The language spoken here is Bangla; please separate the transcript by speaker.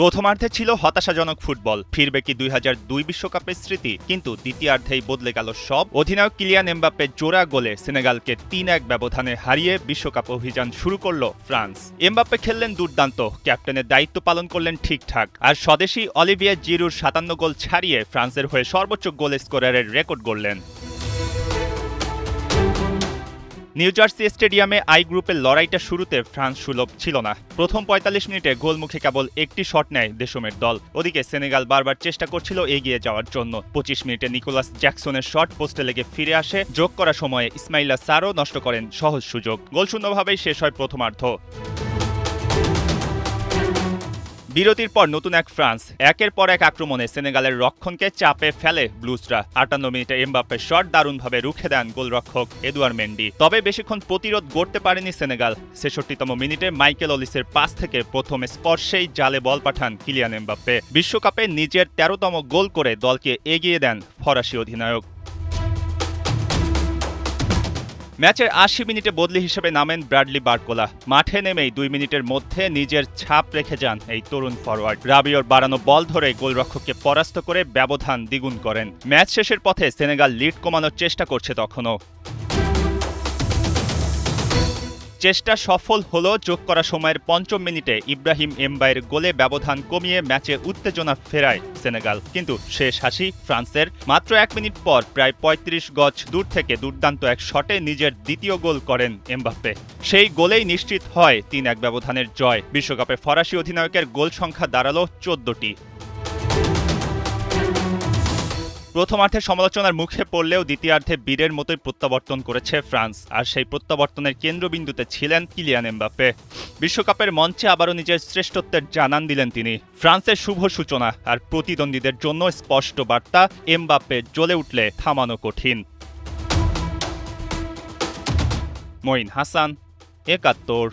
Speaker 1: প্রথমার্ধে ছিল হতাশাজনক ফুটবল। ফিরবে কি ২০০২ বিশ্বকাপের স্মৃতি? কিন্তু দ্বিতীয়ার্ধেই বদলে গেল সব। অধিনায়ক কিলিয়ান এমবাপ্পের জোড়া গোলে সেনেগালকে ৩-১ ব্যবধানে হারিয়ে বিশ্বকাপ অভিযান শুরু করল ফ্রান্স। এমবাপ্পে খেললেন দুর্দান্ত, ক্যাপ্টেনের দায়িত্ব পালন করলেন ঠিকঠাক। আর স্বদেশি অলিভিয়ে জিরুর ৫৭ গোল ছাড়িয়ে ফ্রান্সের হয়ে সর্বোচ্চ গোল স্কোরারের রেকর্ড গড়লেন। নিউ জার্সি স্টেডিয়ামে আই গ্রুপের লড়াইটা শুরুতে ফ্রান্স সুলভ ছিল না। প্রথম ৪৫ মিনিটে গোলমুখে কেবল একটি শট নেয় দেশমের দল। ওদিকে সেনেগাল বারবার চেষ্টা করছিল এগিয়ে যাওয়ার জন্য। ২৫ মিনিটে নিকোলাস জ্যাকসনের শট পোস্টে লেগে ফিরে আসে। যোগ করা সময়ে ইসমাইলা সারও নষ্ট করেন সহজ সুযোগ। গোলশূন্যভাবেই শেষ হয় প্রথমার্ধ। বিরতির পর নতুন এক ফ্রান্স। একের পর এক আক্রমণে সেনেগালের রক্ষণকে চাপে ফেলে ব্লুজরা। ৫৮ মিনিটে এমবাপ্পের শট দারুণভাবে রুখে দেন গোলরক্ষক এদুয়ার মেন্ডি। তবে বেশিক্ষণ প্রতিরোধ গড়তে পারেনি সেনেগাল। ৬৬তম মিনিটে মাইকেল অলিসের পাস থেকে প্রথম স্পর্শেই জালে বল পাঠান কিলিয়ান এমবাপ্পে। বিশ্বকাপে নিজের ১৩তম গোল করে দলকে এগিয়ে দেন ফরাসি অধিনায়ক। ম্যাচের ৮০ মিনিটে বদলি হিসেবে নামেন ব্র্যাডলি বারকোলা। মাঠে নেমেই ২ মিনিটের মধ্যে নিজের ছাপ রেখে যান এই তরুণ ফরোয়ার্ড। রাবিওর বাড়ানো বল ধরে গোলরক্ষককে পরাস্ত করে ব্যবধান দ্বিগুণ করেন। ম্যাচ শেষের পথে সেনেগাল লিড কমানোর চেষ্টা করছে তখনও। চেষ্টা সফল হলো। যোগ করা সময়ের ৫ম মিনিটে ইব্রাহিম এমবাইয়ের গোলে ব্যবধান কমিয়ে ম্যাচে উত্তেজনা ফেরায় সেনেগাল। কিন্তু শেষ হাসি ফ্রান্সের। মাত্র ১ মিনিট পর প্রায় ৩৫ গজ দূর থেকে দুর্দান্ত এক শটে নিজের দ্বিতীয় গোল করেন এমবাপ্পে। সেই গোলেই নিশ্চিত হয় ৩-১ ব্যবধানের জয়। বিশ্বকাপে ফরাসি অধিনায়কের গোল সংখ্যা দাঁড়ালো ১৪টি। প্রথমার্ধে সমালোচনার মুখে পড়লেও দ্বিতীয়ার্ধে বীরের মতোই প্রত্যাবর্তন করেছে ফ্রান্স। আর সেই প্রত্যাবর্তনের কেন্দ্রবিন্দুতে ছিলেন কিলিয়ান এমবাপ্পে। বিশ্বকাপের মঞ্চে আবারও নিজের শ্রেষ্ঠত্বের জানান দিলেন তিনি। ফ্রান্সের শুভ সূচনা আর প্রতিদ্বন্দ্বীদের জন্য স্পষ্ট বার্তা, এমবাপ্পে জ্বলে উঠলে থামানো কঠিন। মঈন হাসান, ৭১।